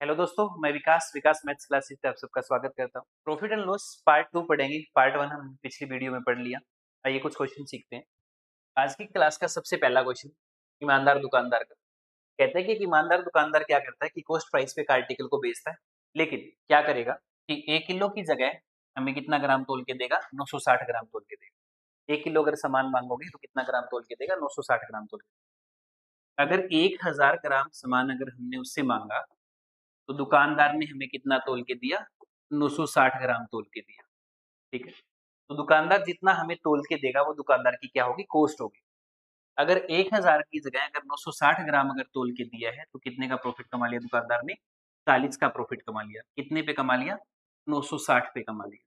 Hello दोस्तों, मैं विकास विकास maths classes पे आप सबका स्वागत करता हूँ। प्रॉफिट एंड लॉस पार्ट 2 पढ़ेंगे। पार्ट 1 हम पिछली वीडियो में पढ़ लिया। आइए कुछ क्वेश्चन सीखते हैं। आज की क्लास का सबसे पहला क्वेश्चन ईमानदार दुकानदार का। कहते हैं कि एक ईमानदार दुकानदार क्या करता है कि कॉस्ट प्राइस पे एक आर्टिकल को बेचता है, लेकिन क्या करेगा कि 1 किलो की जगह हमें कितना ग्राम तोल के देगा? 960 ग्राम तोल के देगा। 1 किलो अगर सामान मांगोगे तो कितना ग्राम तोल के देगा? 960 ग्राम तोल के। अगर 1000 ग्राम सामान अगर हमने उससे मांगा तो दुकानदार ने हमें कितना तोल के दिया? 960 ग्राम तोल के दिया। ठीक है, तो दुकानदार जितना हमें तोल के देगा वो दुकानदार की क्या होगी? कॉस्ट होगी। अगर 1000 की जगह अगर 960 ग्राम अगर तोल के दिया है तो कितने का प्रॉफिट कमा लिया दुकानदार ने? 40 का प्रॉफिट कमा लिया। कितने पे कमा लिया? 960 पे कमा लिया।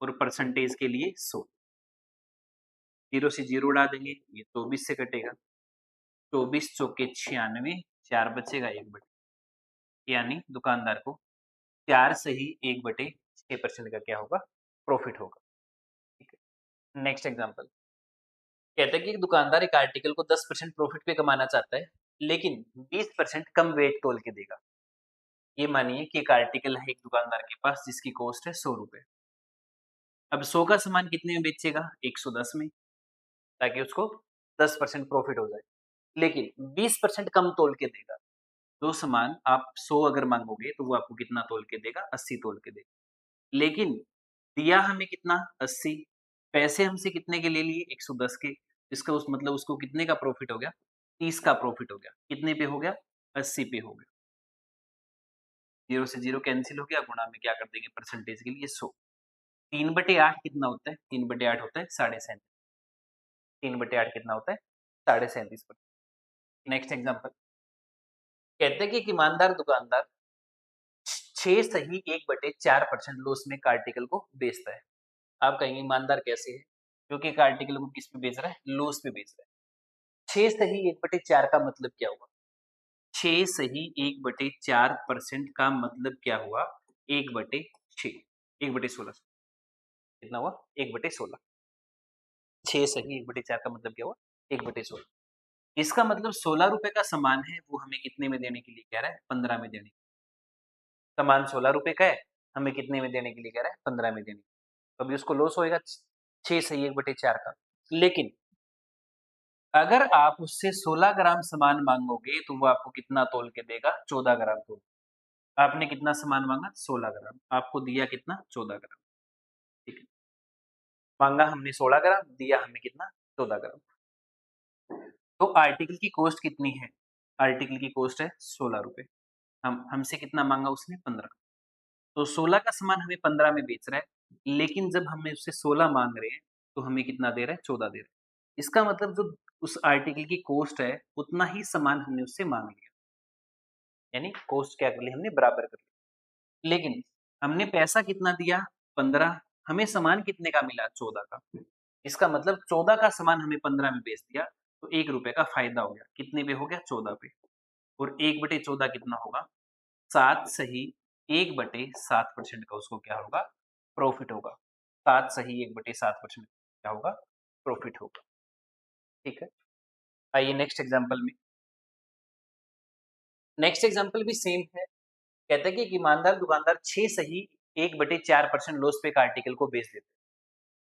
और परसेंटेज के लिए 100। जीरो से जीरो उड़ा देंगे, ये 24 से कटेगा। 24 चौके 96, 4 बचेगा 1/, यानी दुकानदार को 4 सही 1/6% का क्या होगा? प्रॉफिट होगा। ठीक है, नेक्स्ट एग्जांपल। कहते हैं कि एक दुकानदार एक आर्टिकल को 10% प्रॉफिट पे कमाना चाहता है, लेकिन 20% कम वेट तोल के देगा। ये मानिए कि एक आर्टिकल है एक दुकानदार के पास जिसकी कॉस्ट है 100 रुपए। अब 100 का सामान कितने में बेचेगा? 110 में, ताकि उसको 10% प्रॉफिट हो जाए, लेकिन 20% कम तोल के देगा। जो सामान आप 100 अगर मांगोगे तो वो आपको कितना तोल के देगा? 80 तोल के देगा। लेकिन दिया हमें कितना? 80। पैसे हमसे कितने के ले लिए? 110 के। इसका उस मतलब उसको कितने का प्रॉफिट हो गया? 30 का प्रॉफिट हो गया। कितने पे हो गया? 80 पे हो गया। 0 से 0 कैंसिल हो गया, गुणा में क्या कर देंगे परसेंटेज के लिए? 100। 3/8 कितना होता है? 3/8 होता है 37.5। 3/8 कितना होता है? 37.5%। Next example. कहते हैं कि एक ईमानदार दुकानदार 6 सही 1/4% लॉस में एक आर्टिकल को बेचता है। आप कहेंगे ईमानदार कैसे है? क्योंकि एक आर्टिकल को किस पे बेच रहा है? लॉस पे बेच रहा है। 6 सही 1/4 का मतलब क्या हुआ? 6 सही 1/4% का मतलब क्या हुआ? 1/6, 1/16। कितना हुआ? 1/16। 6 सही 1/4 का मतलब क्या हुआ? 1/16। इसका मतलब 16 रुपए का सामान है, वो हमें कितने में देने के लिए कह रहा है? 15 में देने। सामान 16 रुपए का है, हमें कितने में देने के लिए कह रहा है? 15 में देने। तो अभी उसको लॉस होएगा 6 सही 1/4 का। लेकिन अगर आप उससे 16 ग्राम सामान मांगोगे तो वो आपको कितना तोल के देगा? 14 ग्राम तोल। आपने कितना सामान मांगा? 16 ग्राम। आपको दिया कितना? 14 ग्राम। ठीक है, मांगा हमने 16 ग्राम, दिया हमें कितना? 14 ग्राम। तो आर्टिकल की कॉस्ट कितनी है? आर्टिकल की कॉस्ट है 16 रुपए। हम हमसे कितना मांगा उसने? 15। तो 16 का सामान हमें 15 में बेच रहा है, लेकिन जब हमें उससे 16 मांग रहे हैं तो हमें कितना दे रहा है? 14 दे रहा है। इसका मतलब जो उस आर्टिकल की कॉस्ट है उतना ही सामान हमने उससे मांग लिया, यानी कॉस्ट क्या कर ली हमने? बराबर कर ली। लेकिन हमने पैसा कितना दिया? 15। हमें सामान कितने का मिला? 14 का। इसका मतलब 14 का सामान हमें 15 में बेच दिया, तो 1 रुपए का फायदा हो गया। कितने पे हो गया? 14 पे। और 1/14 कितना होगा? 7 सही 1/7% का उसको क्या होगा? प्रॉफिट होगा। 7 सही 1/7% क्या होगा? प्रॉफिट होगा। ठीक है, आइए नेक्स्ट एग्जांपल में। नेक्स्ट एग्जांपल भी सेम है। कहता है कि एक ईमानदार दुकानदार 6 सही 1/4% लॉस पे एक आर्टिकल को बेच देता है।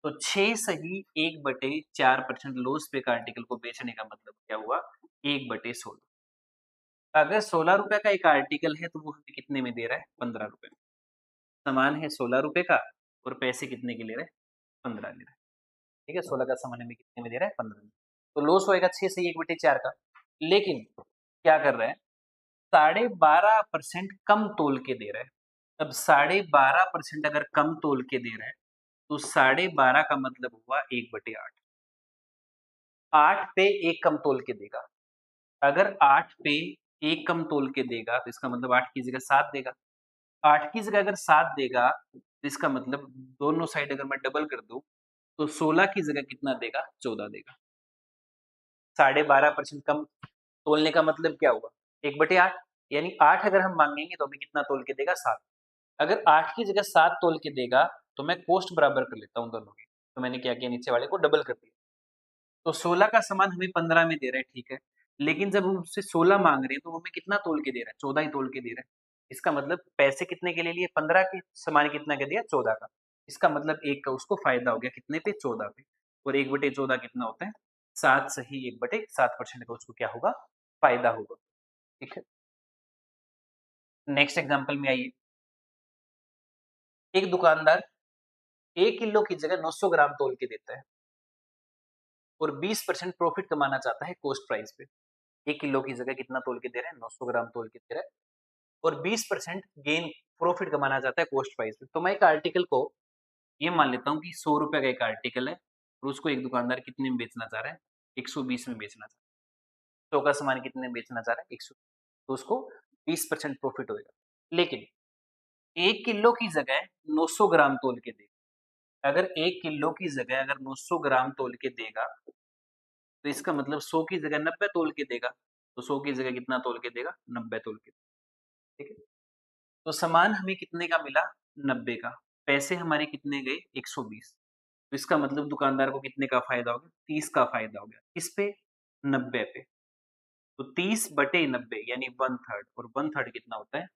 तो 6 सही 1/4% लॉस पे एक आर्टिकल को बेचने का मतलब क्या हुआ? 1/16। अगर 16 रुपए का एक आर्टिकल है तो वो हमें कितने में दे रहा है? 15 रुपए। सामान है 16 रुपए का और पैसे कितने के ले रहा है? 15 ले रहा है। ठीक है, 16 का सामान हमें कितने में दे रहा है? 15 में। तो लॉस होएगा 6 सही 1/4 का। लेकिन क्या कर रहा है? 12.5% कम तोल के दे रहा है। अब 12.5% अगर कम तोल के दे रहा है तो 12.5 का मतलब हुआ 1/8। 8 पे 1 कम तोल के देगा। अगर 8 पे 1 कम तोल के देगा तो इसका मतलब 8 की जगह 7 देगा। 8 की जगह अगर 7 देगा तो इसका मतलब दोनों साइड अगर मैं डबल कर दूं तो 16 की जगह कितना देगा? 14 देगा। 12.5% कम तोलने का मतलब क्या हुआ? 1/8, यानी 8 अगर हम मांगेंगे तो हमें कितना तोल के देगा? 7। अगर 8 की जगह 7 तोल के देगा तो मैं कॉस्ट बराबर कर लेता हूँ दोनों की। तो मैंने क्या किया? नीचे वाले को डबल कर दिया। तो 16 का सामान हमें 15 में दे रहा है, ठीक है। लेकिन जब हम उससे 16 मांग रहे हैं तो वो हमें कितना तोल के दे रहा है, 14 ही तोल के दे रहा है। इसका मतलब पैसे कितने के ले लिए, 15 के, सामान कितना के दिया, 14 का। इसका मतलब एक का उसको फायदा हो गया कितने पे, 14 पे। और 1/14 कितना होता है, 7, सही 1/7% का उसको क्या होगा, फायदा होगा। ठीक है, नेक्स्ट एग्जाम्पल में आइए। एक दुकानदार 1 किलो की जगह 900 ग्राम तोल के देता है और 20% प्रॉफिट कमाना चाहता है कॉस्ट प्राइस पे। 1 किलो की जगह कितना तोल के दे रहा है, 900 ग्राम तोल के दे रहा है और 20% गेन प्रॉफिट कमाना चाहता है कॉस्ट प्राइस पे। तो मैं एक आर्टिकल को ये मान लेता हूँ कि 100 रुपए का एक आर्टिकल है और उसको एक दुकानदार कितने में बेचना चाह रहा है, 120 में बेचना चाह रहा है। 100 का सामान कितने में बेचना चाह रहा है, 100, तो उसको 20% प्रॉफिट होगा। लेकिन 1 किलो की जगह 900 ग्राम तोल के देगा। अगर 1 किलो की जगह अगर 900 ग्राम तोल के देगा तो इसका मतलब 100 की जगह 90 तोल के देगा। तो 100 की जगह कितना तोल के देगा, 90 तोल के। ठीक है, तो सामान हमें कितने का मिला, 90 का। पैसे हमारे कितने गए, 120। तो इसका मतलब दुकानदार को कितने का फायदा हो गया, 30 का फायदा हो गया। किस पे, 90 पे। तो 30/90 यानी 1/3, और 1/3 कितना होता है,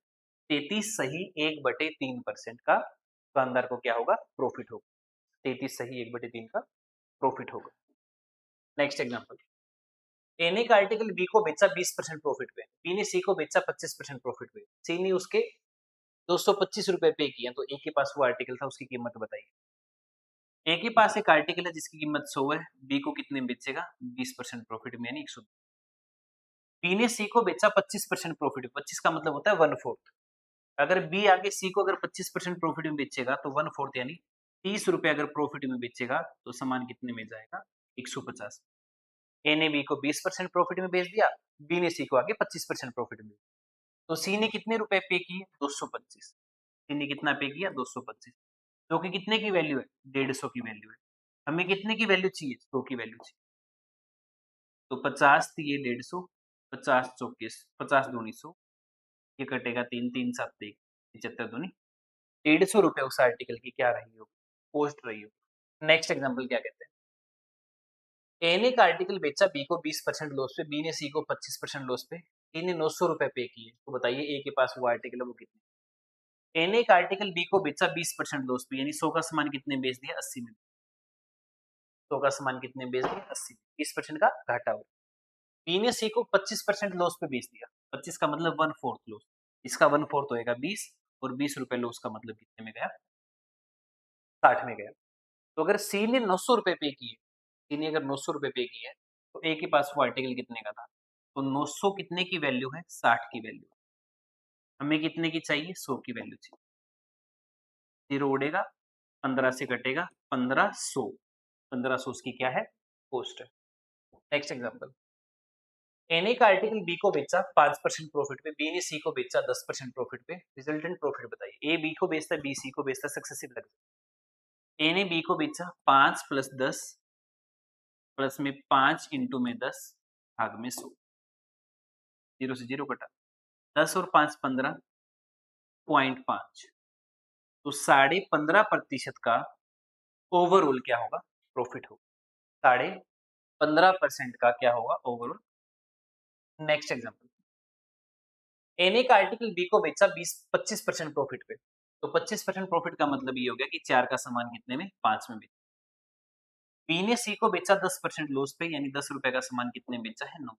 33 सही 1/3% का दुकानदार को क्या होगा, प्रॉफिट होगा। 33 सही 1/3 का प्रॉफिट होगा। नेक्स्ट एग्जांपल, ए ने एक आर्टिकल बी को बेचा 20% प्रॉफिट पे, बी ने सी को बेचा 25% प्रॉफिट पे, सी ने उसके 225 रुपए पे किया, तो ए के पास वो आर्टिकल था, उसकी कीमत बताइए। ए के पास एक आर्टिकल है जिसकी कीमत 100 है, बी को कितने में बेचेगा, 20% प्रॉफिट में यानी 100। बी ने सी को बेचा 25% प्रॉफिट, 25 का मतलब होता है 1/4। अगर बी आगे सी को अगर 25% प्रॉफिट में बेचेगा तो 1/4 यानी 30 रुपए अगर प्रॉफिट में बेचेगा तो सामान कितने में जाएगा, 150। ए ने बी को 20% प्रॉफिट में बेच दिया, बी ने सी को आगे 25% प्रॉफिट में। तो सी ने कितने रुपए पे किए, 225। सी ने कितना पे किया, 225, जो कि कितने की वैल्यू है, 150 की वैल्यू है। हमें कितने की वैल्यू चाहिए, 100 की वैल्यू चाहिए। तो 50 थी ये 150, 50 चौके 50 दूनी 100, ये कटेगा 3, 3 7 75 दूनी 150 रुपए उस आर्टिकल की क्या रही हो, कॉस्ट रही हो। नेक्स्ट एग्जांपल क्या कहते हैं, ए ने एक आर्टिकल बेचा बी को 20% लॉस पे, बी ने सी को 25% लॉस पे, सी ने 900 रुपए पे किए। तो बताइए ए के पास वो आर्टिकल है वो कितने। ए ने एक आर्टिकल बी को बेचा 20% लॉस पे, यानी 100 का सामान कितने बेच दिया, 80 में। 100 का सामान कितने बेच दिया, 80, 20% का घाटा हो। बी ने सी को 25% लॉस पे बेच दिया, 25 का मतलब 1/4 लॉस, इसका 1/4 होएगा 20, और 20 रुपए लॉस का मतलब कितने में गया, 60 में गया। तो अगर सी ने 900 रुपए पे किए, सी ने अगर 900 रुपए पे किए तो ए के पास वो आर्टिकल कितने का था, तो 900 कितने की वैल्यू है, 60 की वैल्यू। हमें कितने की चाहिए, 100 की वैल्यू चाहिए। जीरो उड़ेगा, 15 से कटेगा, 1500, 1500 उसकी क्या है, कॉस्ट है। नेक्स्ट एग्जांपल, ए ने एक आर्टिकल बी को बेचा 5% प्रॉफिट पे, बी ने सी को बेचा 10% प्रॉफिट पे, रिजल्टेंट प्रॉफिट बताइए। ए बी को बेचता है, बी सी को बेचता है, सक्सेसिव लग जाए। ए ने बी को बेचा 5 + 10 प्लस में 5 इंटू में 10 भाग में 100, जीरो से जीरो कटा, 10 और 5 15.5, तो 15.5% का ओवरऑल क्या होगा, प्रॉफिट होगा। 15.5% का क्या होगा, ओवरऑल। नेक्स्ट एग्जांपल, ए ने एक आर्टिकल बी को बेचा 25% प्रॉफिट पे, तो 25% प्रॉफिट का मतलब ये हो गया कि 4 का सामान कितने में, 5 में बेचा। बी ने सी को बेचा 10% लॉस पे, यानी 10 रुपए का सामान कितने में बेचा है, 9।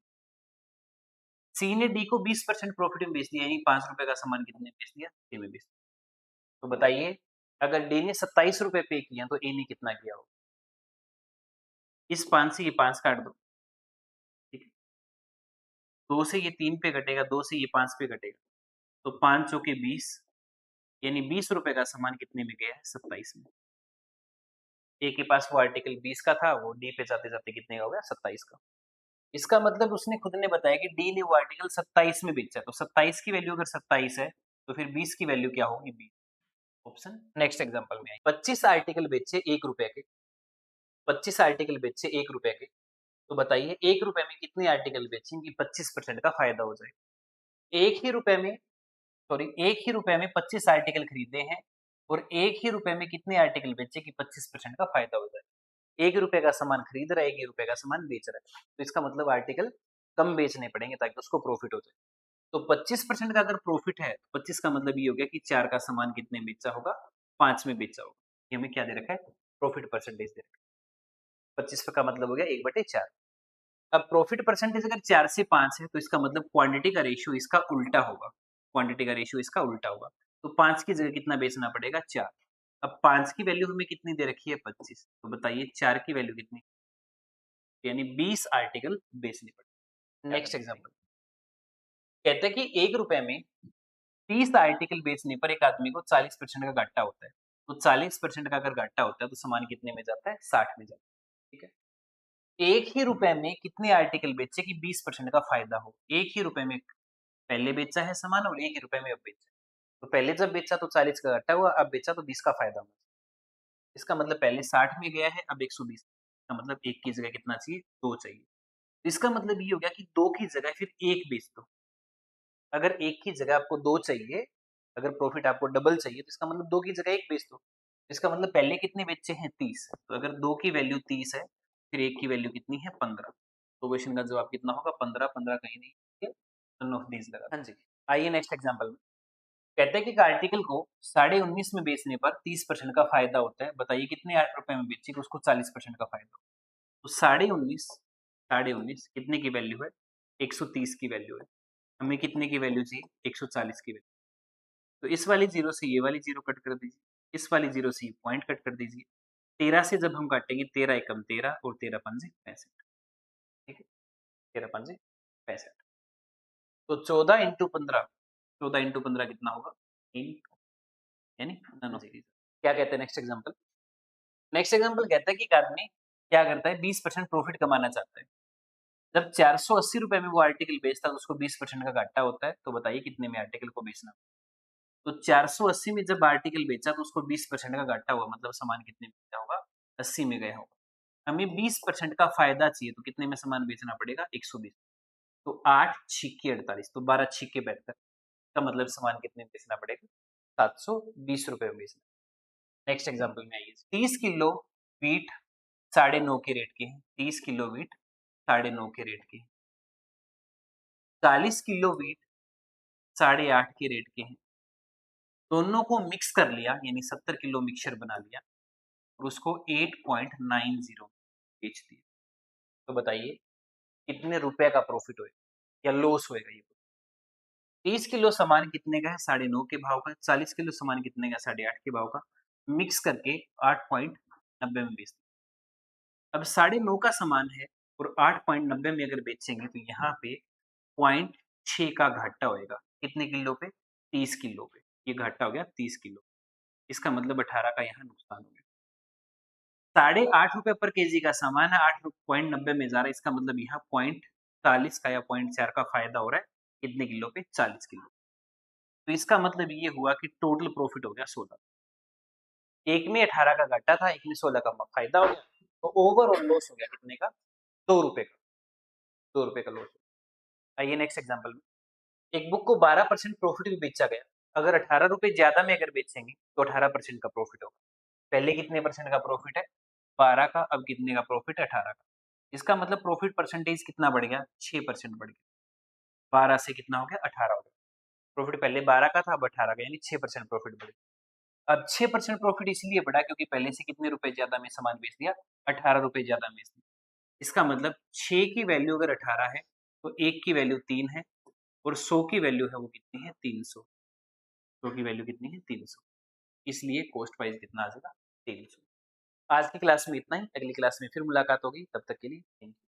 सी ने डी को 20% प्रॉफिट में बेच दिया, यानी 5 रुपए का सामान कितने में बेच दिया, 6 में बेच दिया। तो बताइए, अगर डी ने 27 रुपए पे किया तो ए ने कितना किया होगा। इस 5 से ये 5 काट दो, ठीक है, 2 से ये 3 पे कटेगा, 2 से ये 5 पे कटेगा, तो 5 चौके 20, यानी 20 रुपए का सामान कितने में गया है, 27 में। ए के पास वो आर्टिकल 20 का था, वो डी पे जाते जाते कितने का हो गया, 27 का। इसका मतलब उसने खुद ने बताया कि डी ने वो आर्टिकल 27 में बेचा, तो 27 की वैल्यू अगर 27 है तो फिर 20 की वैल्यू क्या होगी, 20। ऑप्शन। नेक्स्ट एग्जांपल में 25 आर्टिकल बेचे 1 रुपए के, 25 आर्टिकल बेचे 1 रुपए के, तो बताइए 1 रुपए में कितने आर्टिकल बेचें कि 25% का फायदा हो जाए। एक ही रुपए में, सॉरी, एक ही रुपए में 25 आर्टिकल खरीदे हैं और एक ही रुपए में कितने आर्टिकल बेचे कि 25% का फायदा हो जाए। 1 रुपए का सामान खरीद रहा है, 1 रुपए का सामान बेच रहा है, तो इसका मतलब आर्टिकल कम बेचने पड़ेंगे ताकि उसको प्रॉफिट हो जाए। तो 25% का अगर प्रॉफिट है, 25 का मतलब ये हो गया कि 4 का सामान कितने बेचा होगा, 5 में बेचा होगा। ये हमें क्या दे रखा है, प्रॉफिट परसेंटेज दे रखा है। 25 का मतलब हो गया 1/4। अब प्रॉफिट परसेंटेज अगर 4 से 5 है तो इसका मतलब क्वांटिटी का रेशियो इसका उल्टा होगा। क्वांटिटी का रेशियो इसका उल्टा होगा। तो 5 की जगह कितना बेचना पड़ेगा, 4। अब 5 की वैल्यू हमें कितनी दे रखी है, 25। तो बताइए 4 की वैल्यू कितनी, यानी 20 आर्टिकल बेचने पड़े। नेक्स्ट एग्जांपल कहते हैं कि 1 रुपए में 30 आर्टिकल बेचने पर एक आदमी को 40% का घाटा होता है। तो 40% का अगर घाटा होता है तो सामान कितने में जाता है, 60 में जाता है। ठीक है, एक ही रुपए में कितने आर्टिकल बेचे कि 20% का फायदा हो। एक ही रुपए में पहले बेचा है सामान और एक ही रुपए में अब बेचा। तो पहले जब बेचा तो 40 का घाटा हुआ, अब बेचा तो 20 का फायदा हुआ। इसका मतलब पहले 60 में गया है, अब 120। का मतलब एक की जगह कितना चाहिए, 2 चाहिए। इसका मतलब ये हो गया कि 2 की जगह फिर 1 बेच दो। अगर 1 की जगह आपको 2 चाहिए, अगर प्रॉफिट आपको डबल चाहिए तो इसका मतलब 2 की जगह 1 बेच दो। इसका मतलब पहले कितने बेचे हैं, 30। तो अगर 2 की वैल्यू 30 है, फिर 1 की वैल्यू कितनी है, 15। तो क्वेश्चन का जवाब कितना होगा, 15। 15 कहीं नहीं, ठीक है, नन ऑफ दीज लगा। हाँ जी, आइए नेक्स्ट एग्जांपल में। कहते हैं कि एक आर्टिकल को 19.5 में बेचने पर 30% का फायदा होता है। बताइए कितने रुपए में बेची उसको 40% का फायदा हो। तो 19.5 19.5 कितने की वैल्यू है, 130 की वैल्यू है। हमें कितने की वैल्यू चाहिए, 140 की वैल्यू। तो इस वाली जीरो से ये वाली जीरो कट कर दीजिए, इस वाली जीरो से ये पॉइंट कट कर दीजिए। 13 से जब हम काटेंगे, 13 एकम 13 और 13 पंजे 65। ठीक है, 13 पंजे 65। तो 14 इंटू 15, 14 इंटू 15 कितना होगा, 3। यानी नन ऑफ दीज। क्या कहते हैं नेक्स्ट एग्जांपल। नेक्स्ट एग्जांपल कहता है कि एक आदमी क्या करता है, 20% प्रॉफिट कमाना चाहता है। जब 480 रुपए में वो आर्टिकल बेचता है तो उसको 20% का घाटा होता है। तो बताइए कितने में आर्टिकल को बेचना। तो 480 में जब आर्टिकल बेचा तो उसको 20% का घाटा हुआ, मतलब सामान कितने में बेचा होगा, 80 में गया होगा। हमें 20% का फायदा चाहिए तो कितने में सामान बेचना पड़ेगा, 120। तो 8 छिक्के 48, तो 12 छिक्के 72 का मतलब सामान कितने में बेचना पड़ेगा, 720 रुपए में बेचना। नेक्स्ट एग्जाम्पल में आइए। 30 किलो वीट 9.5 के रेट के हैं। 30 किलो वीट 9.5 के रेट के हैं। 40 किलो वीट 8.5 के रेट के हैं। दोनों को मिक्स कर लिया, यानी 70 किलो मिक्सचर बना लिया और उसको 8.90 बेच दिया। तो बताइए कितने रुपए का प्रॉफिट होएगा या लॉस होएगा ये। 30 किलो सामान कितने का है, 9.5 के भाव का। 40 किलो सामान कितने का, 8.5 के भाव का। मिक्स करके 8.90 में बेच दिया। अब 9.5 का सामान है और 8.90 में अगर बेचेंगे तो यहाँ पे 0.6 का घाटा होएगा। कितने किलो पे, 30 किलो पे। ये घाटा हो गया 30 किलो। इसका मतलब 18 का यहाँ नुकसान हो गया। 8.5 रुपए पर केजी का सामान है, 8.90 में जा रहा है। इसका मतलब यहाँ 0.40 का या 0.4 का फायदा हो रहा है। कितने किलो पे, 40 किलो। तो इसका मतलब ये हुआ कि टोटल प्रॉफिट हो गया 16। एक में 18 का घाटा था, एक में 16 का फायदा हो गया। तो ओवरऑल लॉस हो गया कितने का, 2 रुपए का। 2 रुपए का लॉस। आइए नेक्स्ट एग्जाम्पल में। एक बुक को 12% प्रॉफिट भी बेचा गया। अगर 18 रुपए ज्यादा में अगर बेचेंगे तो 18% का प्रॉफिट होगा। पहले कितने परसेंट का प्रॉफिट है, 12 का। अब कितने का प्रॉफिट है, 18 का। इसका मतलब प्रॉफिट परसेंटेज कितना बढ़ गया, 6% बढ़ गया। 12 से कितना हो गया, 18 हो गया। प्रॉफिट पहले 12 का था, अब 18 का, यानी 6% प्रॉफिट बढ़ गया। अब 6% प्रॉफिट इसलिए बढ़ा क्योंकि पहले से कितने रुपए ज्यादा में सामान बेच दिया, 18 रुपए ज्यादा में बेच दिया। इसका मतलब 6 की वैल्यू अगर 18 है तो 1 की वैल्यू 3 है और 100 की वैल्यू है वो कितनी है, 300। 100 की वैल्यू कितनी है, 300। इसलिए कॉस्ट प्राइस कितना आ जाएगा, 300। आज की क्लास में इतना ही। अगली क्लास में फिर मुलाकात होगी, तब तक के लिए थैंक यू।